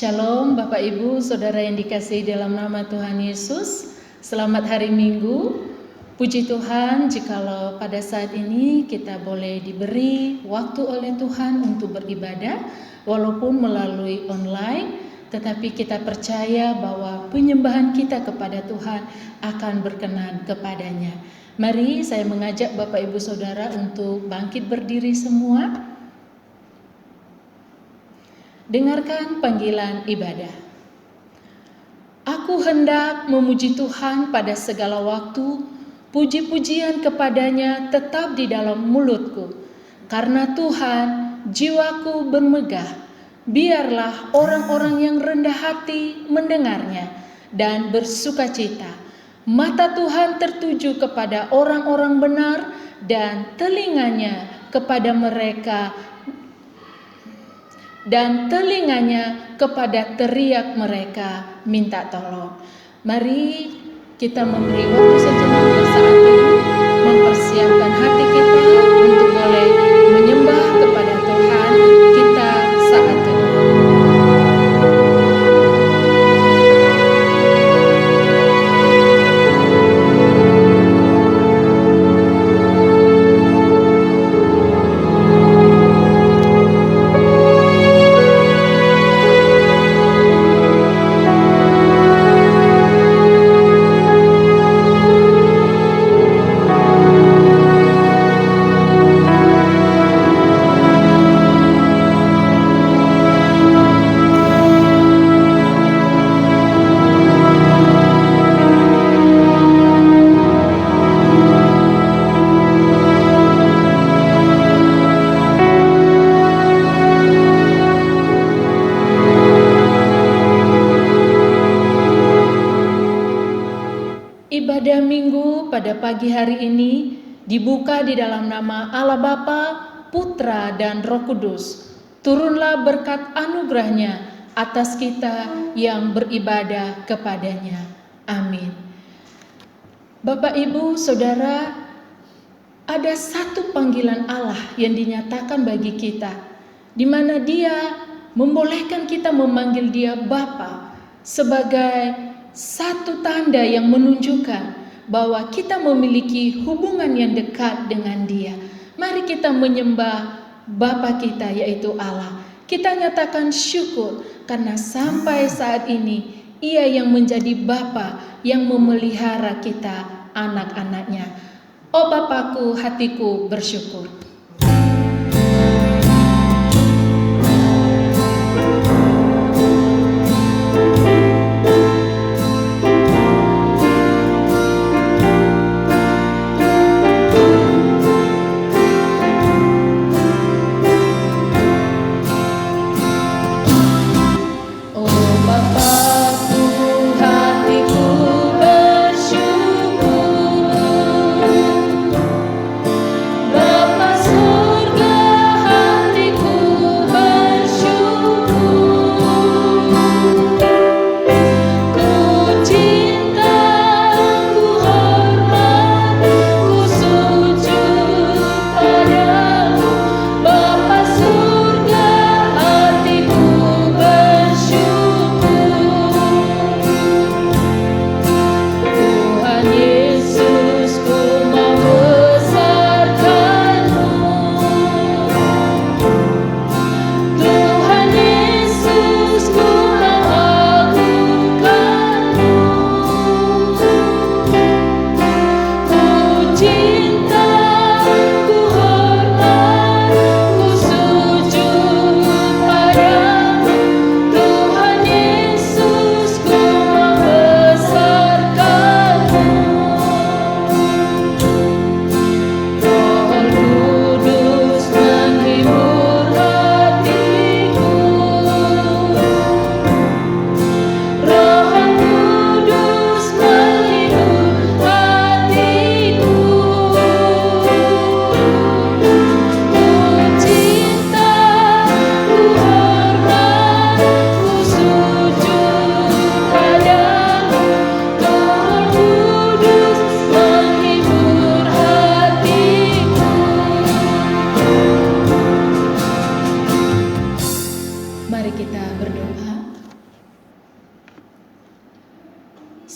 Shalom Bapak Ibu, Saudara yang dikasihi dalam nama Tuhan Yesus. Selamat hari Minggu. Puji Tuhan jikalau pada saat ini kita boleh diberi waktu oleh Tuhan untuk beribadah walaupun melalui online, tetapi kita percaya bahwa penyembahan kita kepada Tuhan akan berkenan kepadanya. Mari saya mengajak Bapak Ibu Saudara untuk bangkit berdiri semua. Dengarkan panggilan ibadah. Aku hendak memuji Tuhan pada segala waktu, puji-pujian kepadanya tetap di dalam mulutku. Karena Tuhan, jiwaku bermegah. Biarlah orang-orang yang rendah hati mendengarnya dan bersukacita. Mata Tuhan tertuju kepada orang-orang benar dan telinganya kepada kepada teriak mereka minta tolong. Mari kita memberi waktu sejenak saat ini, mempersiapkan hati kita untuk boleh menyembah kepada Tuhan kita saat ini. Ibadah Minggu pada pagi hari ini dibuka di dalam nama Allah Bapa, Putra, dan Roh Kudus. Turunlah berkat anugerahnya atas kita yang beribadah kepadanya. Amin. Bapak, Ibu, Saudara, ada satu panggilan Allah yang dinyatakan bagi kita, di mana Dia membolehkan kita memanggil Dia Bapa sebagai satu tanda yang menunjukkan bahwa kita memiliki hubungan yang dekat dengan Dia. Mari kita menyembah Bapa kita, yaitu Allah. Kita nyatakan syukur karena sampai saat ini Ia yang menjadi Bapa yang memelihara kita, anak-anaknya. Oh Bapakku, hatiku bersyukur. Bapa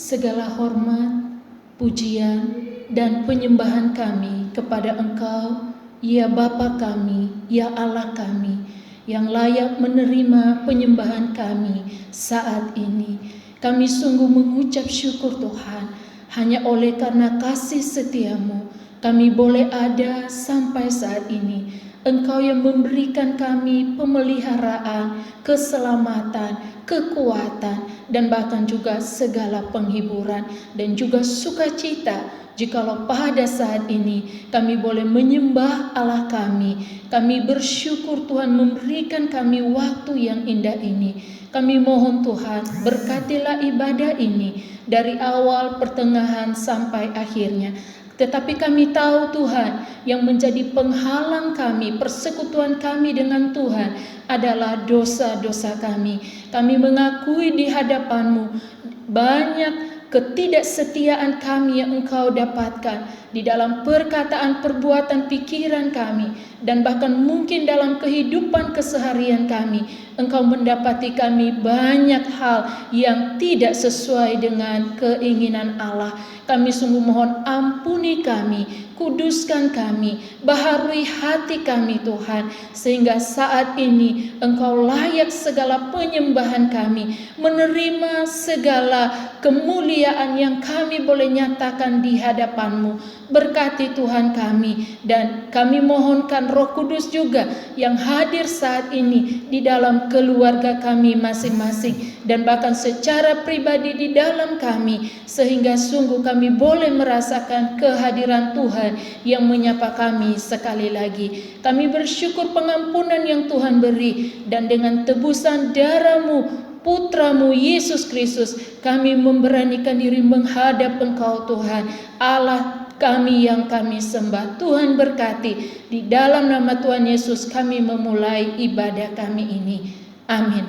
segala hormat, pujian, dan penyembahan kami kepada Engkau, ya Bapa kami, ya Allah kami, yang layak menerima penyembahan kami saat ini. Kami sungguh mengucap syukur Tuhan, hanya oleh karena kasih setiamu kami boleh ada sampai saat ini. Engkau yang memberikan kami pemeliharaan, keselamatan, kekuatan, dan bahkan juga segala penghiburan dan juga sukacita. Jikalau pada saat ini kami boleh menyembah Allah kami, kami bersyukur Tuhan memberikan kami waktu yang indah ini. Kami mohon Tuhan, berkatilah ibadah ini dari awal, pertengahan, sampai akhirnya. Tetapi kami tahu Tuhan, yang menjadi penghalang kami, persekutuan kami dengan Tuhan adalah dosa-dosa kami. Kami mengakui di hadapan-Mu banyak ketidaksetiaan kami yang Engkau dapatkan di dalam perkataan, perbuatan, pikiran kami, dan bahkan mungkin dalam kehidupan keseharian kami. Engkau mendapati kami banyak hal yang tidak sesuai dengan keinginan Allah. Kami sungguh mohon ampuni kami, kuduskan kami, baharui hati kami Tuhan, sehingga saat ini Engkau layak segala penyembahan kami, menerima segala kemuliaan yang kami boleh nyatakan di hadapan-Mu. Berkati Tuhan kami, dan kami mohonkan Roh Kudus juga yang hadir saat ini di dalam keluarga kami masing-masing, dan bahkan secara pribadi di dalam kami, sehingga sungguh kami boleh merasakan kehadiran Tuhan yang menyapa kami sekali lagi. Kami bersyukur pengampunan yang Tuhan beri, dan dengan tebusan darah-Mu, Putra-Mu Yesus Kristus, kami memberanikan diri menghadap Engkau Tuhan Allah kami yang kami sembah. Tuhan berkati, di dalam nama Tuhan Yesus kami memulai ibadah kami ini. Amin.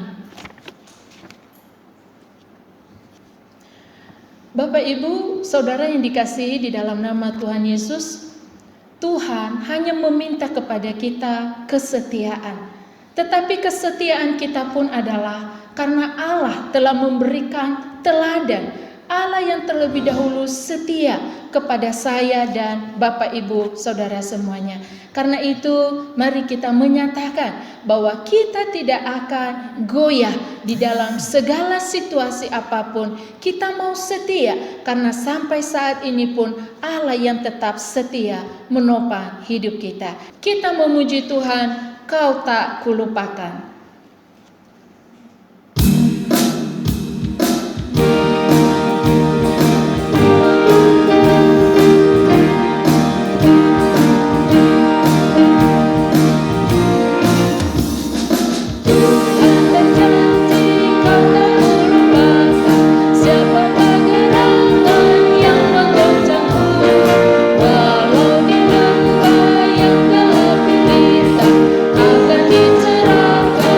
Bapak, Ibu, Saudara yang dikasihi di dalam nama Tuhan Yesus, Tuhan hanya meminta kepada kita kesetiaan. Tetapi kesetiaan kita pun adalah karena Allah telah memberikan teladan. Allah yang terlebih dahulu setia kepada saya dan Bapak Ibu Saudara semuanya. Karena itu mari kita menyatakan bahwa kita tidak akan goyah di dalam segala situasi apapun. Kita mau setia karena sampai saat ini pun Allah yang tetap setia menopang hidup kita. Kita memuji Tuhan, Kau tak kulupakan. Akan dicerahkan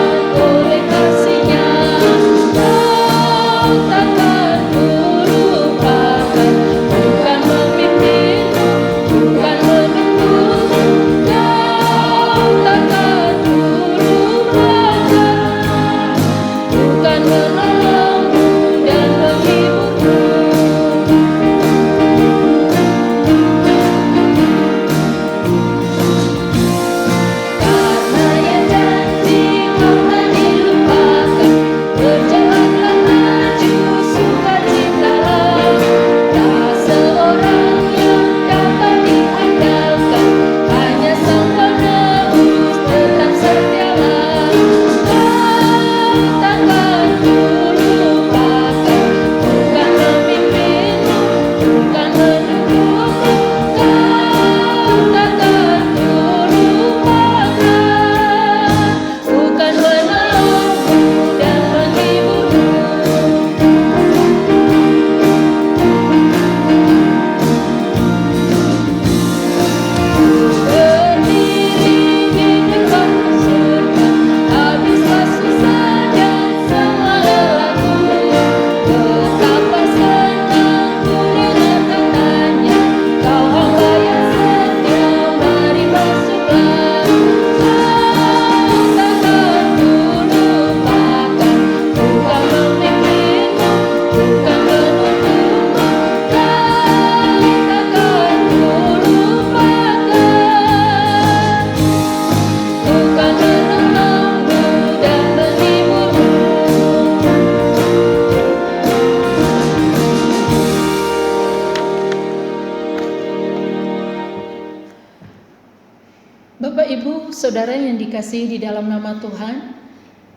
Ibu, Saudara yang dikasihi di dalam nama Tuhan,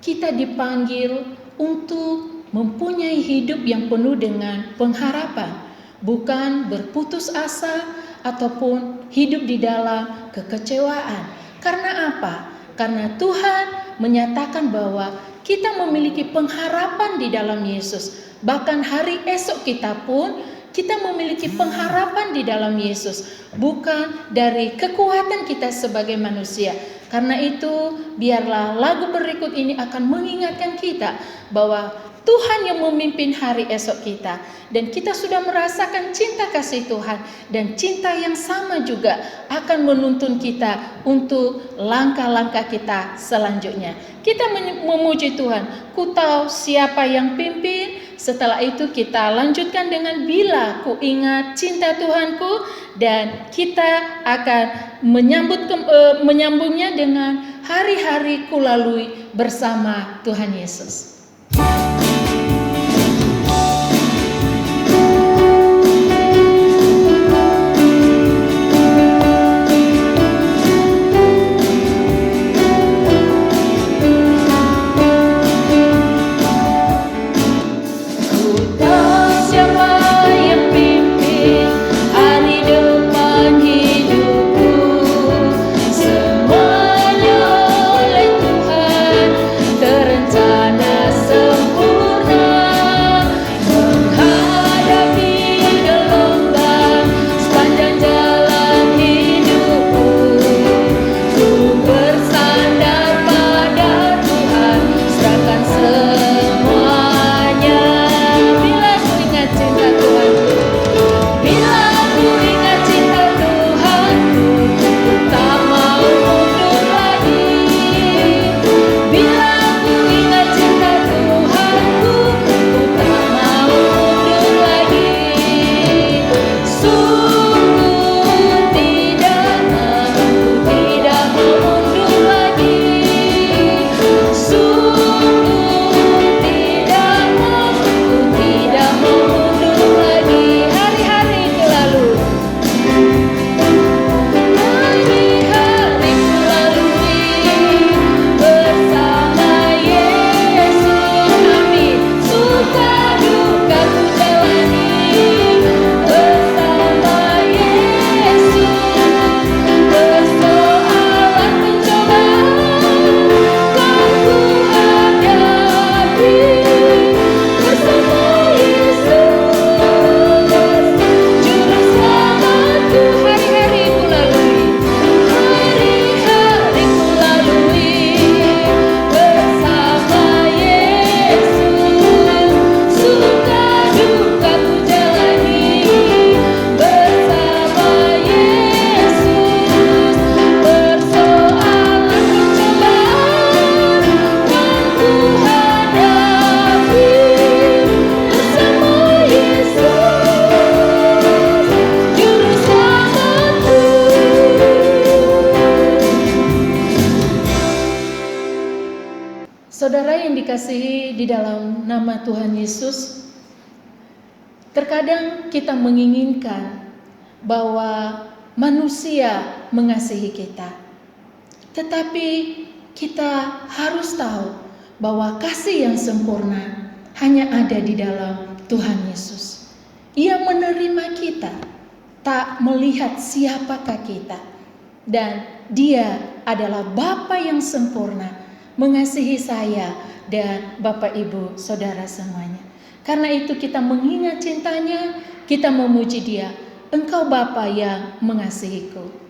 kita dipanggil untuk mempunyai hidup yang penuh dengan pengharapan, bukan berputus asa ataupun hidup di dalam kekecewaan. Karena apa? Karena Tuhan menyatakan bahwa kita memiliki pengharapan di dalam Yesus. Bahkan hari esok kita pun kita memiliki pengharapan di dalam Yesus, bukan dari kekuatan kita sebagai manusia. Karena itu, biarlah lagu berikut ini akan mengingatkan kita bahwa Tuhan yang memimpin hari esok kita, dan kita sudah merasakan cinta kasih Tuhan, dan cinta yang sama juga akan menuntun kita untuk langkah-langkah kita selanjutnya. Kita memuji Tuhan, ku tahu siapa yang pimpin. Setelah itu kita lanjutkan dengan bila ku ingat cinta Tuhanku, dan kita akan menyambungnya dengan hari-hari ku lalui bersama Tuhan Yesus. Saudara yang dikasihi di dalam nama Tuhan Yesus, terkadang kita menginginkan bahwa manusia mengasihi kita. Tetapi kita harus tahu bahwa kasih yang sempurna hanya ada di dalam Tuhan Yesus. Ia menerima kita, tak melihat siapakah kita. Dan Dia adalah Bapa yang sempurna, mengasihi saya dan Bapak Ibu Saudara semuanya. Karena itu kita mengingat cintanya, kita memuji Dia. Engkau Bapa yang mengasihiku.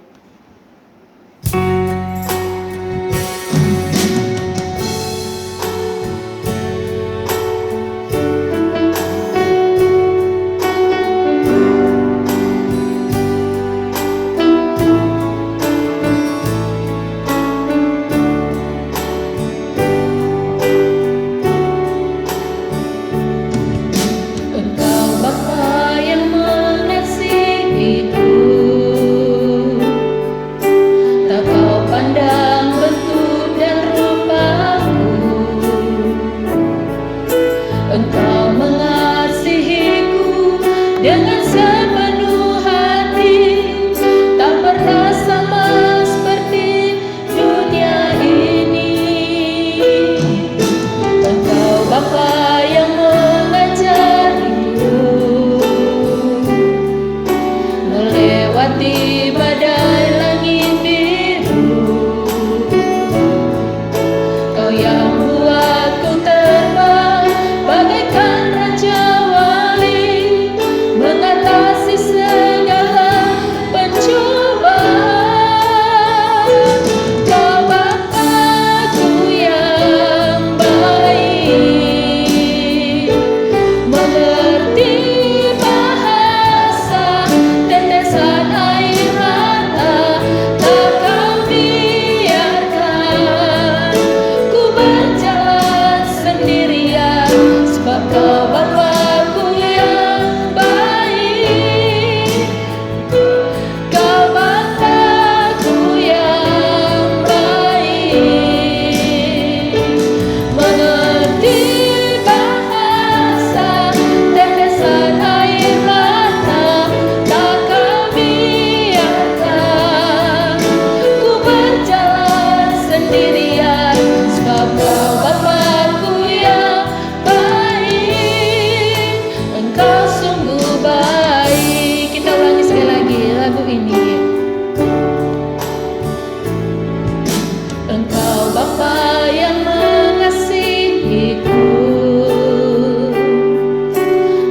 Engkau Bapa yang mengasihiku,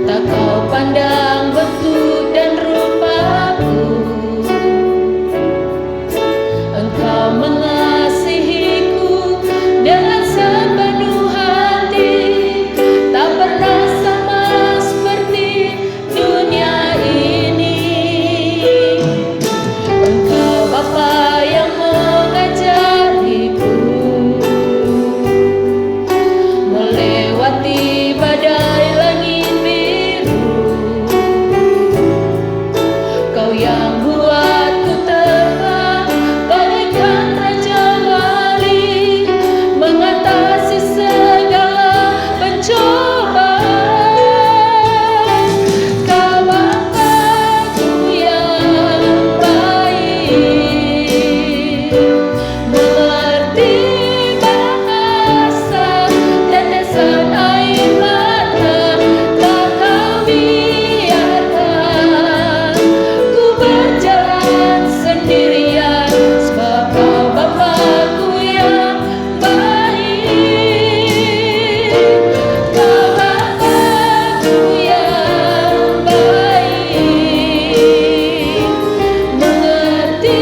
tak kau pandang bentuk dan rupaku. Engkau mengasihiku dengan sepenuh hati, tak pernah sama seperti dunia ini. Engkau Bapa yang mengajariku melewati badai langit biru. Kau yang buatku terbang bagaikan raja wali, mengatasi segala pencobaan. Kau Bapa-Ku yang baik, mengerti bahasa tetesan air mata, tak kau biarkan ku berjalan sendirian, sebab kau Bapa-Ku yang baik. Kau Bapa-Ku yang baik, mengerti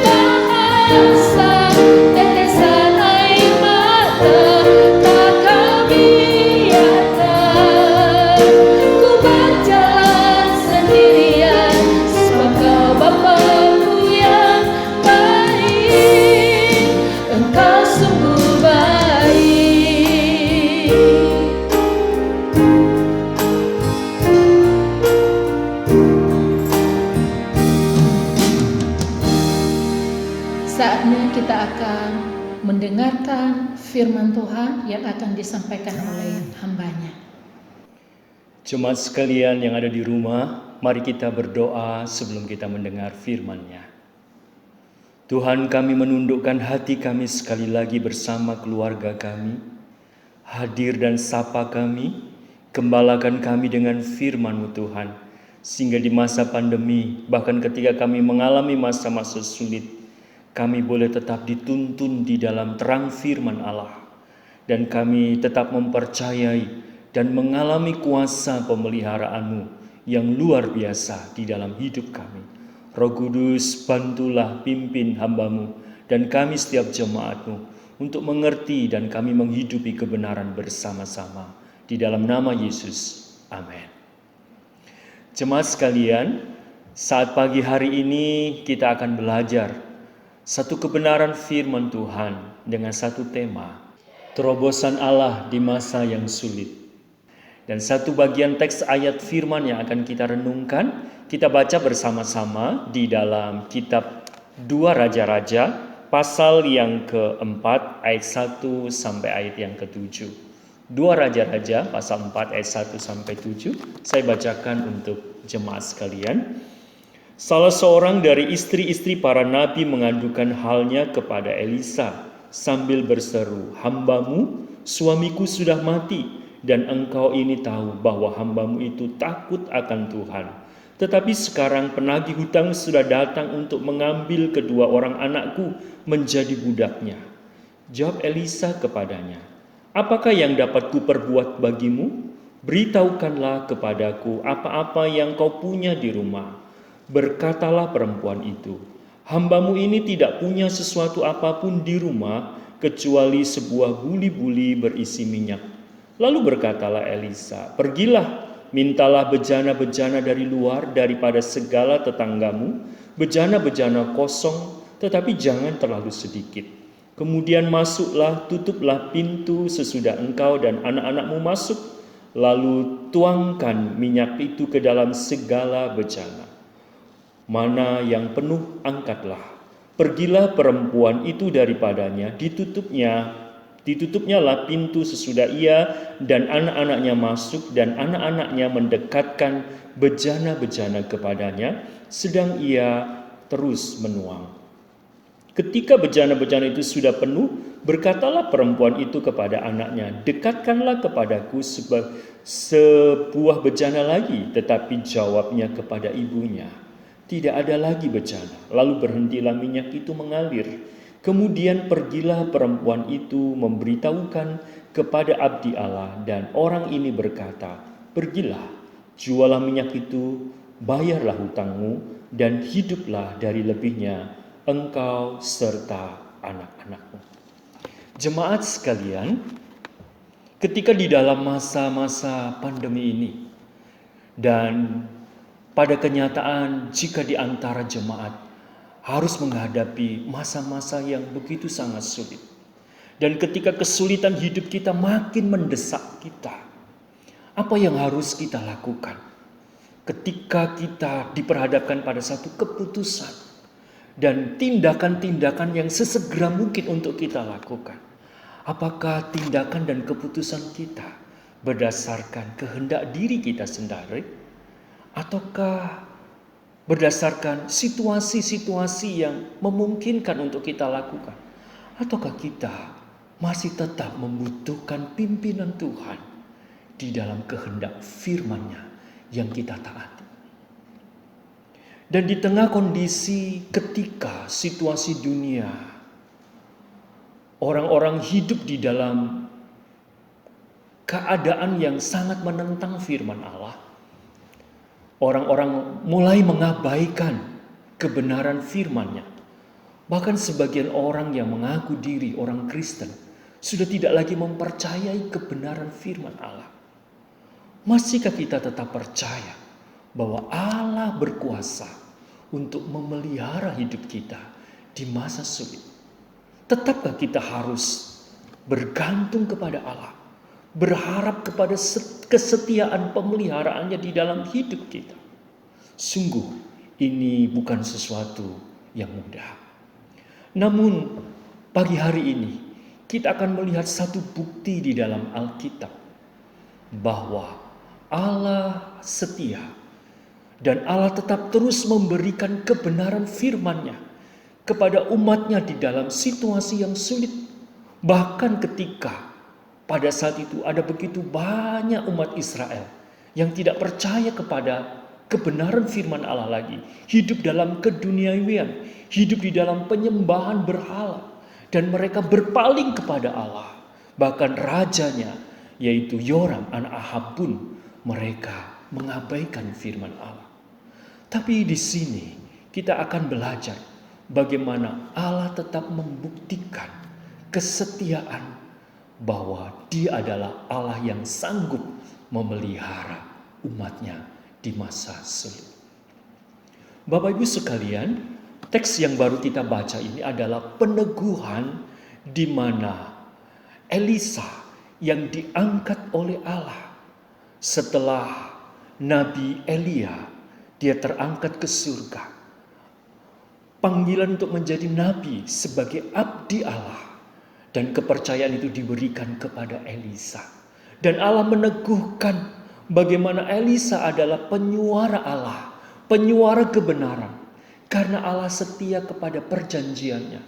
bahasa tetesan air mata, tak kau biarkan ku berjalan sendirian, sebab kau Bapa-Ku yang baik. Engkau sungguh baik. Saatnya kita akan mendengarkan firman Tuhan yang akan disampaikan oleh hamba-Nya. Jemaat sekalian yang ada di rumah, mari kita berdoa sebelum kita mendengar firman-Nya. Tuhan, kami menundukkan hati kami sekali lagi bersama keluarga kami. Hadir dan sapa kami, gembalakan kami dengan firman-Mu Tuhan. Sehingga di masa pandemi, bahkan ketika kami mengalami masa-masa sulit, kami boleh tetap dituntun di dalam terang firman Allah. Dan kami tetap mempercayai dan mengalami kuasa pemeliharaan-Mu yang luar biasa di dalam hidup kami. Roh Kudus, bantulah pimpin hamba-Mu dan kami setiap jemaat-Mu untuk mengerti dan kami menghidupi kebenaran bersama-sama. Di dalam nama Yesus, amin. Jemaat sekalian, saat pagi hari ini kita akan belajar satu kebenaran firman Tuhan dengan satu tema, terobosan Allah di masa yang sulit. Dan satu bagian teks ayat firman yang akan kita renungkan, kita baca bersama-sama di dalam kitab 2 Raja-Raja, pasal yang keempat, ayat 1 sampai ayat yang ke-7. 2 Raja-Raja, pasal 4, ayat 1 sampai 7. Saya bacakan untuk jemaat sekalian. Salah seorang dari istri-istri para nabi mengadukan halnya kepada Elisa sambil berseru, "Hamba-Mu, suamiku sudah mati, dan engkau ini tahu bahwa hamba-Mu itu takut akan Tuhan. Tetapi sekarang penagih hutang sudah datang untuk mengambil kedua orang anakku menjadi budaknya." Jawab Elisa kepadanya, "Apakah yang dapat kuperbuat bagimu? Beritahukanlah kepadaku apa-apa yang kau punya di rumah." Berkatalah perempuan itu, "Hamba-Mu ini tidak punya sesuatu apapun di rumah kecuali sebuah buli-buli berisi minyak." Lalu berkatalah Elisa, "Pergilah, mintalah bejana-bejana dari luar daripada segala tetanggamu, bejana-bejana kosong, tetapi jangan terlalu sedikit. Kemudian masuklah, tutuplah pintu sesudah engkau dan anak-anakmu masuk, lalu tuangkan minyak itu ke dalam segala bejana. Mana yang penuh, angkatlah. Pergilah perempuan itu daripadanya, ditutupnya lah pintu sesudah ia dan anak-anaknya masuk, dan anak-anaknya mendekatkan bejana-bejana kepadanya, sedang ia terus menuang. Ketika bejana-bejana itu sudah penuh, berkatalah perempuan itu kepada anaknya, "Dekatkanlah kepadaku sebuah bejana lagi." Tetapi jawabnya kepada ibunya, "Tidak ada lagi bejana." Lalu berhentilah minyak itu mengalir. Kemudian pergilah perempuan itu memberitahukan kepada abdi Allah, dan orang ini berkata, "Pergilah, jualah minyak itu, bayarlah hutangmu, dan hiduplah dari lebihnya engkau serta anak-anakmu." Jemaat sekalian, ketika di dalam masa-masa pandemi ini, dan pada kenyataan jika di antara jemaat harus menghadapi masa-masa yang begitu sangat sulit, dan ketika kesulitan hidup kita makin mendesak kita, apa yang harus kita lakukan ketika kita diperhadapkan pada satu keputusan dan tindakan-tindakan yang sesegera mungkin untuk kita lakukan? Apakah tindakan dan keputusan kita berdasarkan kehendak diri kita sendiri, ataukah berdasarkan situasi-situasi yang memungkinkan untuk kita lakukan? Ataukah kita masih tetap membutuhkan pimpinan Tuhan di dalam kehendak firman-Nya yang kita taati? Dan di tengah kondisi ketika situasi dunia, orang-orang hidup di dalam keadaan yang sangat menentang firman Allah, orang-orang mulai mengabaikan kebenaran firman-Nya. Bahkan sebagian orang yang mengaku diri orang Kristen sudah tidak lagi mempercayai kebenaran firman Allah. Masihkah kita tetap percaya bahwa Allah berkuasa untuk memelihara hidup kita di masa sulit? Tetapkah kita harus bergantung kepada Allah, berharap kepada kesetiaan pemeliharaannya di dalam hidup kita? Sungguh ini bukan sesuatu yang mudah. Namun pagi hari ini kita akan melihat satu bukti di dalam Alkitab bahwa Allah setia dan Allah tetap terus memberikan kebenaran firman-Nya kepada umat-Nya di dalam situasi yang sulit. Bahkan ketika pada saat itu ada begitu banyak umat Israel yang tidak percaya kepada kebenaran firman Allah lagi, hidup dalam keduniawian, hidup di dalam penyembahan berhala, dan mereka berpaling kepada Allah. Bahkan rajanya, yaitu Yoram anak Ahab pun mereka mengabaikan firman Allah. Tapi di sini kita akan belajar bagaimana Allah tetap membuktikan kesetiaan bahwa Dia adalah Allah yang sanggup memelihara umat-Nya di masa sulit. Bapak Ibu sekalian, teks yang baru kita baca ini adalah peneguhan di mana Elisa yang diangkat oleh Allah setelah Nabi Elia, dia terangkat ke surga. Panggilan untuk menjadi nabi sebagai abdi Allah, dan kepercayaan itu diberikan kepada Elisa. Dan Allah meneguhkan bagaimana Elisa adalah penyuara Allah, penyuara kebenaran. Karena Allah setia kepada perjanjiannya.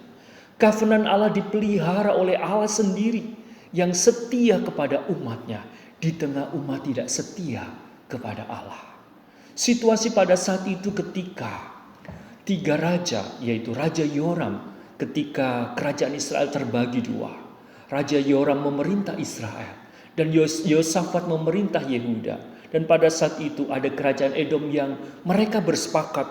Covenant Allah dipelihara oleh Allah sendiri yang setia kepada umat-Nya di tengah umat tidak setia kepada Allah. Situasi pada saat itu ketika tiga raja, yaitu Raja Yoram, ketika kerajaan Israel terbagi dua. Raja Yoram memerintah Israel dan Yosafat memerintah Yehuda. Dan pada saat itu ada kerajaan Edom yang mereka bersepakat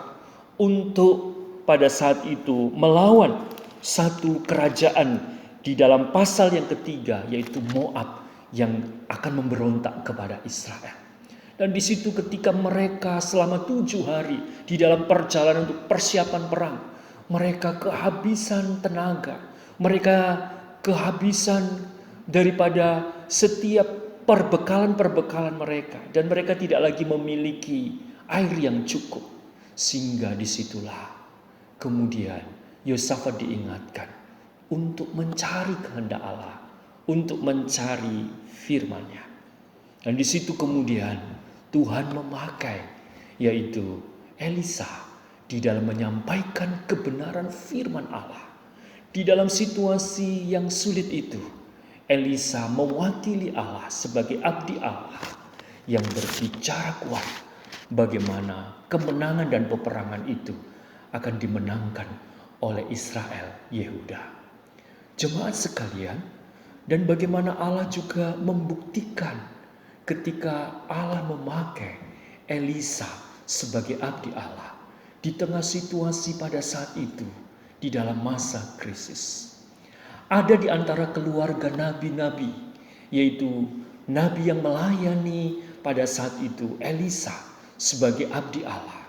untuk pada saat itu melawan satu kerajaan di dalam pasal yang ketiga, yaitu Moab, yang akan memberontak kepada Israel. Dan di situ ketika mereka selama 7 hari di dalam perjalanan untuk persiapan perang, mereka kehabisan tenaga, mereka kehabisan daripada setiap perbekalan-perbekalan mereka, dan mereka tidak lagi memiliki air yang cukup. Sehingga disitulah kemudian Yosafat diingatkan untuk mencari kehendak Allah, untuk mencari firman-Nya. Dan di situ kemudian Tuhan memakai yaitu Elisa di dalam menyampaikan kebenaran firman Allah. Di dalam situasi yang sulit itu, Elisa mewakili Allah sebagai abdi Allah yang berbicara kuat bagaimana kemenangan dan peperangan itu akan dimenangkan oleh Israel Yehuda. Jemaat sekalian, dan bagaimana Allah juga membuktikan ketika Allah memakai Elisa sebagai abdi Allah di tengah situasi pada saat itu di dalam masa krisis. Ada di antara keluarga nabi-nabi, yaitu nabi yang melayani pada saat itu Elisa sebagai abdi Allah,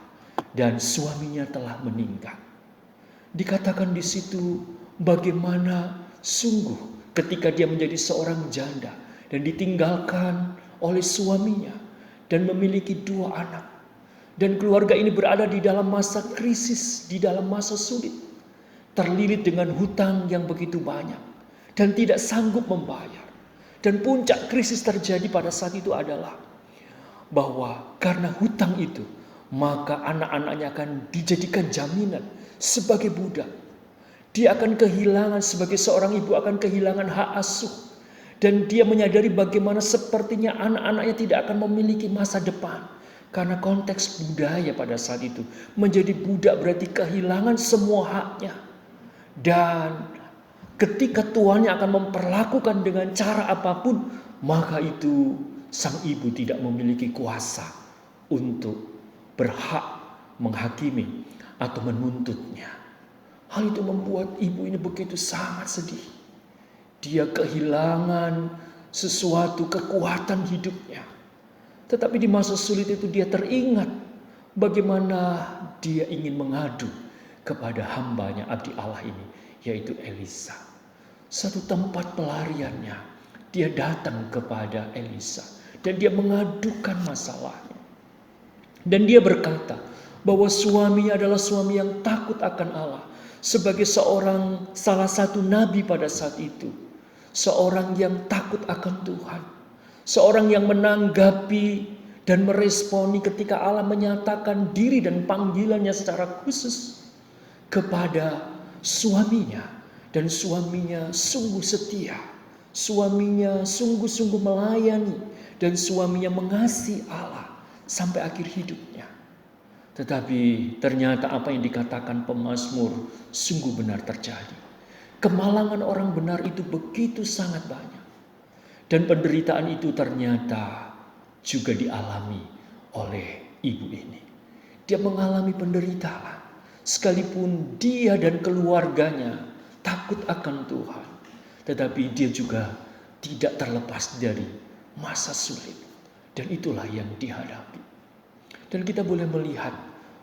dan suaminya telah meninggal. Dikatakan di situ bagaimana sungguh ketika dia menjadi seorang janda dan ditinggalkan oleh suaminya dan memiliki 2 anak. Dan keluarga ini berada di dalam masa krisis, di dalam masa sulit. Terlilit dengan hutang yang begitu banyak dan tidak sanggup membayar. Dan puncak krisis terjadi pada saat itu adalah bahwa karena hutang itu, maka anak-anaknya akan dijadikan jaminan sebagai budak. Dia akan kehilangan, sebagai seorang ibu akan kehilangan hak asuh. Dan dia menyadari bagaimana sepertinya anak-anaknya tidak akan memiliki masa depan. Karena konteks budaya pada saat itu, menjadi budak berarti kehilangan semua haknya. Dan ketika tuannya akan memperlakukan dengan cara apapun, maka itu sang ibu tidak memiliki kuasa untuk berhak menghakimi atau menuntutnya. Hal itu membuat ibu ini begitu sangat sedih. Dia kehilangan sesuatu kekuatan hidupnya. Tetapi di masa sulit itu dia teringat bagaimana dia ingin mengadu kepada hambanya abdi Allah ini, yaitu Elisa. Satu tempat pelariannya, dia datang kepada Elisa dan dia mengadukan masalahnya. Dan dia berkata bahwa suaminya adalah suami yang takut akan Allah. Sebagai salah satu nabi pada saat itu. Seorang yang takut akan Tuhan. Seorang yang menanggapi dan meresponi ketika Allah menyatakan diri dan panggilannya secara khusus kepada suaminya. Dan suaminya sungguh setia. Suaminya sungguh-sungguh melayani. Dan suaminya mengasihi Allah sampai akhir hidupnya. Tetapi ternyata apa yang dikatakan pemazmur sungguh benar terjadi. Kemalangan orang benar itu begitu sangat banyak. Dan penderitaan itu ternyata juga dialami oleh ibu ini. Dia mengalami penderitaan. Sekalipun dia dan keluarganya takut akan Tuhan. Tetapi dia juga tidak terlepas dari masa sulit. Dan itulah yang dihadapi. Dan kita boleh melihat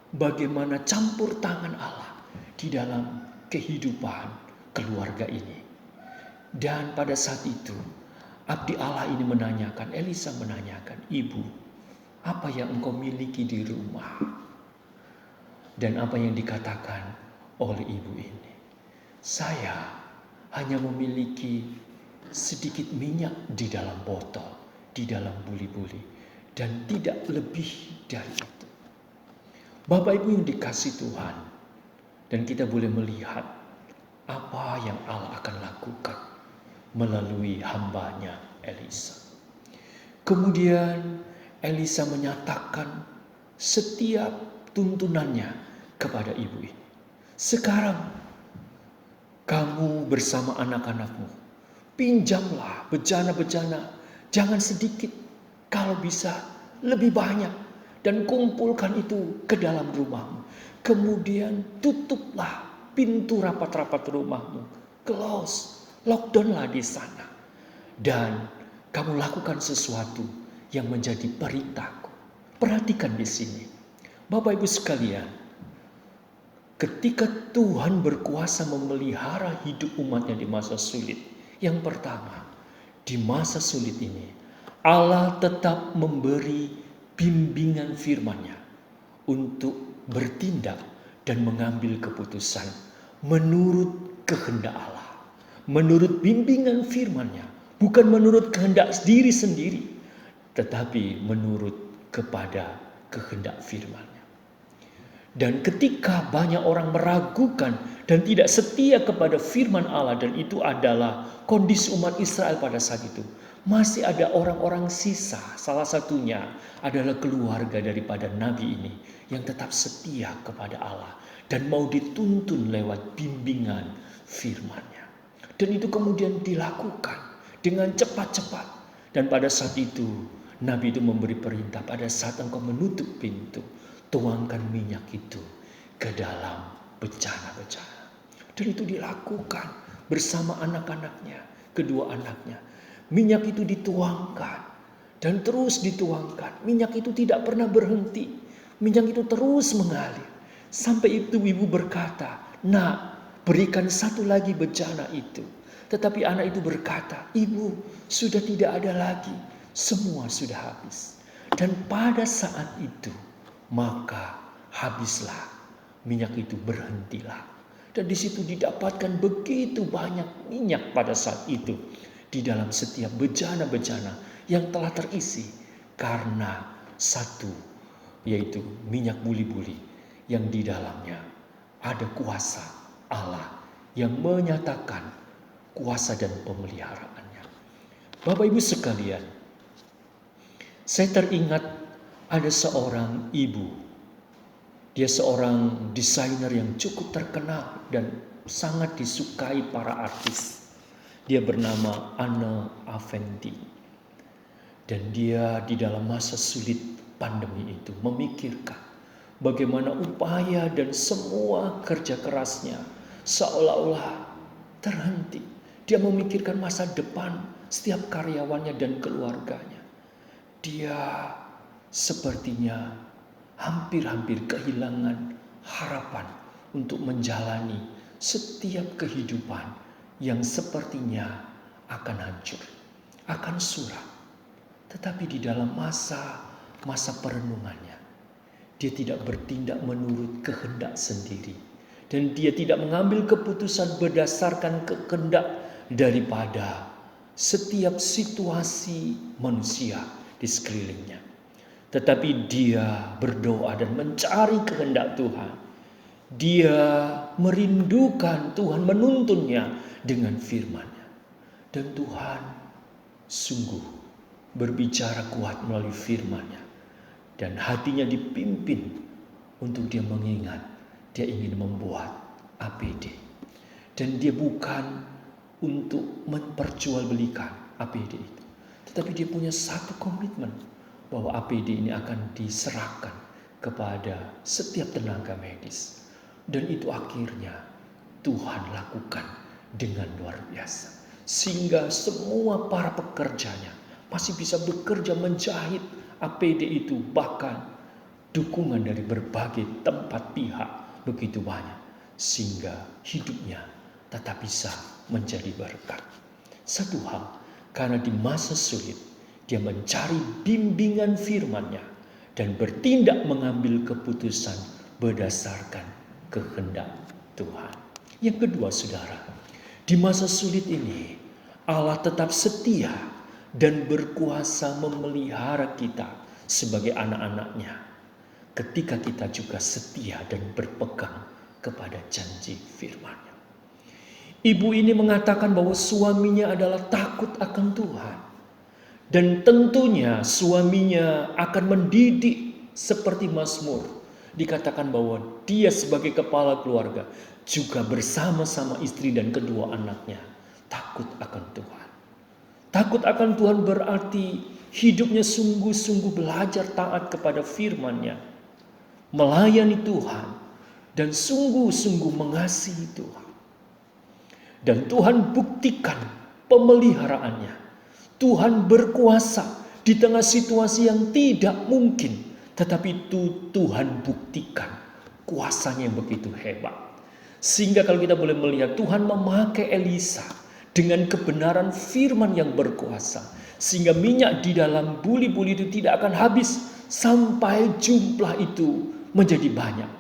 bagaimana campur tangan Allah di dalam kehidupan keluarga ini. Dan pada saat itu abdi Allah ini menanyakan, Elisa menanyakan, "Ibu, apa yang engkau miliki di rumah?" Dan apa yang dikatakan oleh ibu ini? "Saya hanya memiliki sedikit minyak di dalam botol, di dalam buli-buli, dan tidak lebih dari itu." Bapak Ibu yang dikasihi Tuhan, dan kita boleh melihat apa yang Allah akan lakukan melalui hambanya Elisa. Kemudian Elisa menyatakan setiap tuntunannya kepada ibu ini. "Sekarang kamu bersama anak-anakmu, pinjamlah bejana-bejana, jangan sedikit, kalau bisa lebih banyak, dan kumpulkan itu ke dalam rumahmu. Kemudian tutuplah pintu rapat-rapat rumahmu, close, lockdownlah di sana. Dan kamu lakukan sesuatu yang menjadi perintahku." Perhatikan di sini, Bapak Ibu sekalian, ketika Tuhan berkuasa memelihara hidup umatnya di masa sulit, yang pertama, di masa sulit ini, Allah tetap memberi bimbingan firman-Nya untuk bertindak dan mengambil keputusan menurut kehendak Allah. Menurut bimbingan firman-Nya, bukan menurut kehendak diri sendiri, tetapi menurut kepada kehendak firman-Nya. Dan ketika banyak orang meragukan dan tidak setia kepada firman Allah, dan itu adalah kondisi umat Israel pada saat itu, masih ada orang-orang sisa. Salah satunya adalah keluarga daripada nabi ini yang tetap setia kepada Allah dan mau dituntun lewat bimbingan firman-Nya. Dan itu kemudian dilakukan dengan cepat-cepat. Dan pada saat itu Nabi itu memberi perintah, pada saat engkau menutup pintu, tuangkan minyak itu ke dalam bejana-bejana. Dan itu dilakukan bersama anak-anaknya, kedua anaknya. Minyak itu dituangkan dan terus dituangkan. Minyak itu tidak pernah berhenti. Minyak itu terus mengalir. Sampai itu ibu berkata, "Nak, berikan satu lagi bejana itu." Tetapi anak itu berkata, "Ibu, sudah tidak ada lagi. Semua sudah habis." Dan pada saat itu, maka habislah. Minyak itu berhentilah. Dan di situ didapatkan begitu banyak minyak pada saat itu. Di dalam setiap bejana-bejana yang telah terisi. Karena satu, yaitu minyak buli-buli yang di dalamnya ada kuasa Allah yang menyatakan kuasa dan pemeliharaannya. Bapak Ibu sekalian, saya teringat ada seorang ibu. Dia seorang desainer yang cukup terkenal dan sangat disukai para artis. Dia bernama Anne Aventti. Dan dia di dalam masa sulit pandemi itu memikirkan bagaimana upaya dan semua kerja kerasnya seolah-olah terhenti. Dia memikirkan masa depan setiap karyawannya dan keluarganya. Dia sepertinya hampir-hampir kehilangan harapan untuk menjalani setiap kehidupan yang sepertinya akan hancur, akan suram. Tetapi di dalam masa perenungannya, dia tidak bertindak menurut kehendak sendiri. Dan dia tidak mengambil keputusan berdasarkan kehendak daripada setiap situasi manusia di sekelilingnya. Tetapi dia berdoa dan mencari kehendak Tuhan. Dia merindukan Tuhan menuntunnya dengan firman-Nya. Dan Tuhan sungguh berbicara kuat melalui firman-Nya. Dan hatinya dipimpin untuk dia mengingat. Dia ingin membuat APD. Dan dia bukan untuk memperjualbelikan APD itu. Tetapi dia punya satu komitmen bahwa APD ini akan diserahkan kepada setiap tenaga medis. Dan itu akhirnya Tuhan lakukan dengan luar biasa. Sehingga semua para pekerjanya masih bisa bekerja menjahit APD itu. Bahkan dukungan dari berbagai tempat pihak begitu banyak. Sehingga hidupnya tetap bisa menjadi berkat. Satu hal, karena di masa sulit dia mencari bimbingan firman-Nya dan bertindak mengambil keputusan berdasarkan kehendak Tuhan. Yang kedua, saudara, di masa sulit ini Allah tetap setia dan berkuasa memelihara kita sebagai anak-anak-Nya. Ketika kita juga setia dan berpegang kepada janji firman-Nya. Ibu ini mengatakan bahwa suaminya adalah takut akan Tuhan. Dan tentunya suaminya akan mendidik seperti Mazmur. Dikatakan bahwa dia sebagai kepala keluarga juga bersama-sama istri dan kedua anaknya takut akan Tuhan. Takut akan Tuhan berarti hidupnya sungguh-sungguh belajar taat kepada firman-Nya. Melayani Tuhan dan sungguh-sungguh mengasihi Tuhan. Dan Tuhan buktikan pemeliharaannya. Tuhan berkuasa di tengah situasi yang tidak mungkin. Tetapi itu Tuhan buktikan kuasanya yang begitu hebat. Sehingga kalau kita boleh melihat Tuhan memakai Elisa dengan kebenaran firman yang berkuasa. Sehingga minyak di dalam buli-buli itu tidak akan habis sampai jumlah itu menjadi banyak.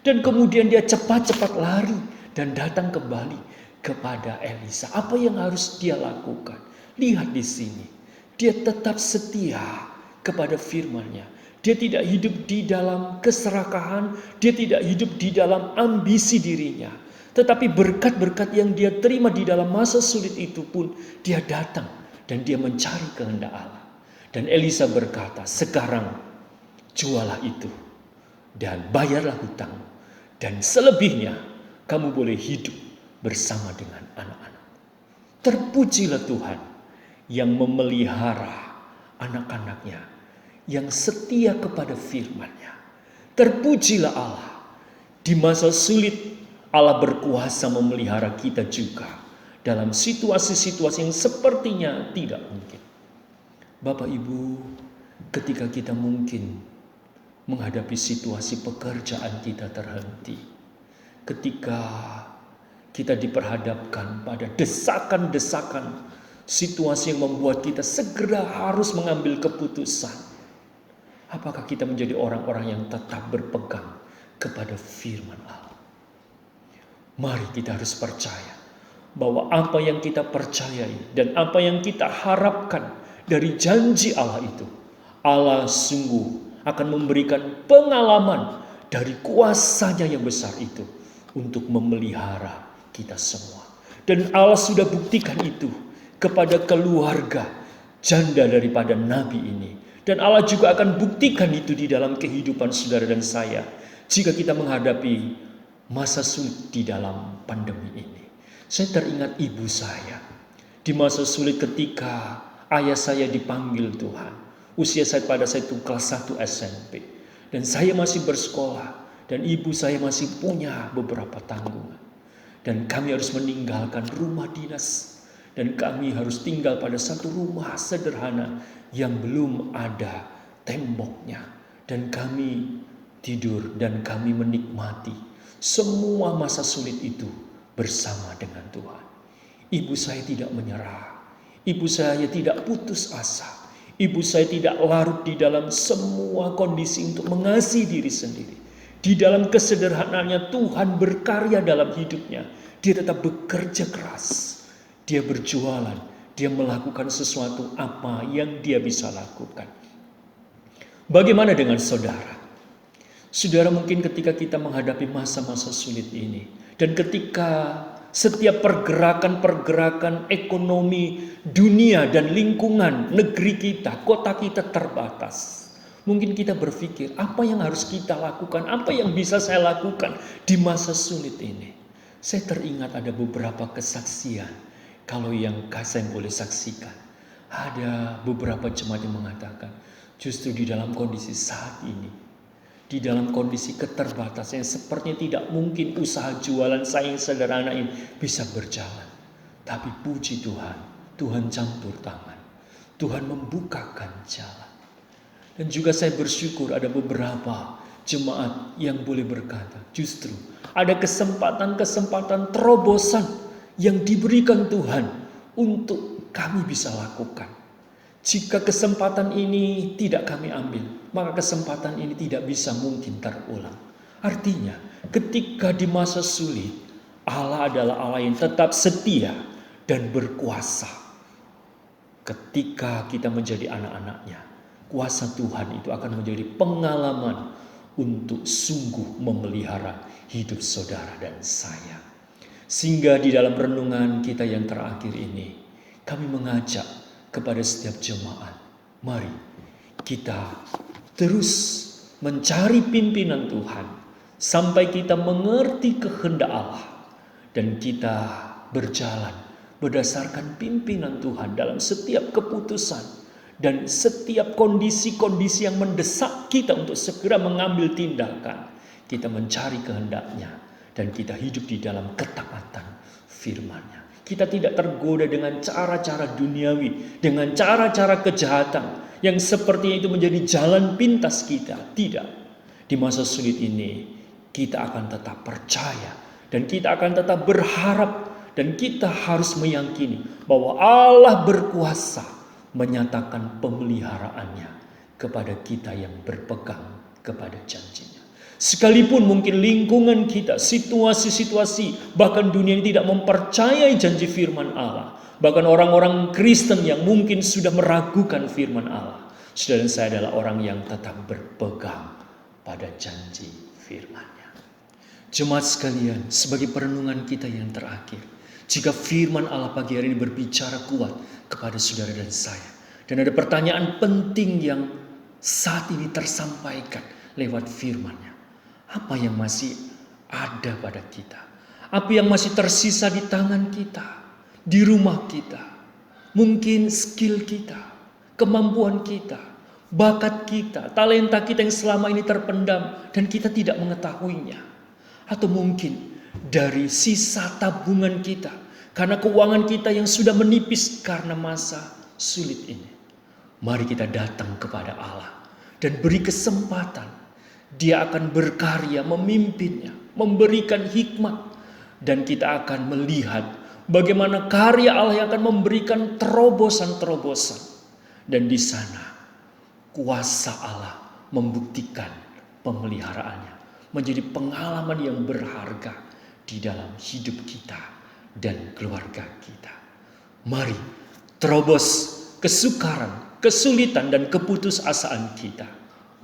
Dan kemudian dia cepat-cepat lari dan datang kembali kepada Elisa. Apa yang harus dia lakukan? Lihat di sini. Dia tetap setia kepada firman-Nya. Dia tidak hidup di dalam keserakahan. Dia tidak hidup di dalam ambisi dirinya. Tetapi berkat-berkat yang dia terima di dalam masa sulit itu pun dia datang dan dia mencari kehendak Allah. Dan Elisa berkata, sekarang jualah itu dan bayarlah hutang Dan selebihnya, kamu boleh hidup bersama dengan anak-anak. Terpujilah Tuhan yang memelihara anak-anaknya, yang setia kepada firman-Nya. Terpujilah Allah, di masa sulit Allah berkuasa memelihara kita juga dalam situasi-situasi yang sepertinya tidak mungkin. Bapak Ibu, ketika kita mungkin menghadapi situasi pekerjaan kita terhenti, ketika kita diperhadapkan pada desakan-desakan situasi yang membuat kita segera harus mengambil keputusan, apakah kita menjadi orang-orang yang tetap berpegang kepada firman Allah? Mari kita harus percaya bahwa apa yang kita percayai dan apa yang kita harapkan dari janji Allah itu, Allah sungguh akan memberikan pengalaman dari kuasa-Nya yang besar itu untuk memelihara kita semua. Dan Allah sudah buktikan itu kepada keluarga janda daripada nabi ini. Dan Allah juga akan buktikan itu di dalam kehidupan saudara dan saya jika kita menghadapi masa sulit di dalam pandemi ini. Saya teringat ibu saya di masa sulit ketika ayah saya dipanggil Tuhan. Usia saya pada saat itu kelas 1 SMP. Dan saya masih bersekolah. Dan ibu saya masih punya beberapa tanggungan. Dan kami harus meninggalkan rumah dinas. Dan kami harus tinggal pada satu rumah sederhana yang belum ada temboknya. Dan kami tidur dan kami menikmati semua masa sulit itu bersama dengan Tuhan. Ibu saya tidak menyerah. Ibu saya tidak putus asa. Ibu saya tidak larut di dalam semua kondisi untuk mengasihi diri sendiri. Di dalam kesederhanaannya Tuhan berkarya dalam hidupnya. Dia tetap bekerja keras. Dia berjualan. Dia melakukan sesuatu apa yang dia bisa lakukan. Bagaimana dengan saudara? Saudara, mungkin ketika kita menghadapi masa-masa sulit ini. Dan ketika setiap pergerakan-pergerakan ekonomi dunia dan lingkungan negeri kita, kota kita terbatas. Mungkin kita berpikir, apa yang harus kita lakukan? Apa yang bisa saya lakukan di masa sulit ini? Saya teringat ada beberapa kesaksian. Kalau yang saya boleh saksikan, ada beberapa jemaat yang mengatakan, justru di dalam kondisi saat ini, di dalam kondisi keterbatasan yang sepertinya tidak mungkin usaha jualan saya yang sederhana ini bisa berjalan. Tapi puji Tuhan, Tuhan campur tangan. Tuhan membukakan jalan. Dan juga saya bersyukur ada beberapa jemaat yang boleh berkata, justru ada kesempatan-kesempatan terobosan yang diberikan Tuhan untuk kami bisa lakukan. Jika kesempatan ini tidak kami ambil, maka kesempatan ini tidak bisa mungkin terulang. Artinya, ketika di masa sulit, Allah adalah Allah yang tetap setia dan berkuasa. Ketika kita menjadi anak-anak-Nya, kuasa Tuhan itu akan menjadi pengalaman untuk sungguh memelihara hidup saudara dan saya. Sehingga di dalam renungan kita yang terakhir ini, kami mengajak kepada setiap jemaat, mari kita terus mencari pimpinan Tuhan sampai kita mengerti kehendak Allah dan kita berjalan berdasarkan pimpinan Tuhan dalam setiap keputusan dan setiap kondisi-kondisi yang mendesak kita untuk segera mengambil tindakan. Kita mencari kehendak-Nya dan kita hidup di dalam ketaatan firman-Nya. Kita tidak tergoda dengan cara-cara duniawi, dengan cara-cara kejahatan yang sepertinya itu menjadi jalan pintas kita. Tidak. Di masa sulit ini kita akan tetap percaya dan kita akan tetap berharap dan kita harus meyakini bahwa Allah berkuasa menyatakan pemeliharaannya kepada kita yang berpegang kepada janji-Nya. Sekalipun mungkin lingkungan kita, situasi-situasi, bahkan dunia ini tidak mempercayai janji firman Allah. Bahkan orang-orang Kristen yang mungkin sudah meragukan firman Allah. Saudara dan saya adalah orang yang tetap berpegang pada janji firman-Nya. Jemaat sekalian, sebagai perenungan kita yang terakhir. Jika firman Allah pagi hari ini berbicara kuat kepada saudara dan saya. Dan ada pertanyaan penting yang saat ini tersampaikan lewat firman-Nya. Apa yang masih ada pada kita. Apa yang masih tersisa di tangan kita, di rumah kita. Mungkin skill kita, kemampuan kita, bakat kita, talenta kita yang selama ini terpendam dan kita tidak mengetahuinya. Atau mungkin dari sisa tabungan kita, karena keuangan kita yang sudah menipis karena masa sulit ini. Mari kita datang kepada Allah dan beri kesempatan. Dia akan berkarya, memimpinnya, memberikan hikmat. Dan kita akan melihat bagaimana karya Allah yang akan memberikan terobosan-terobosan. Dan di sana kuasa Allah membuktikan pemeliharaannya. Menjadi pengalaman yang berharga di dalam hidup kita dan keluarga kita. Mari terobos kesukaran, kesulitan dan keputusasaan kita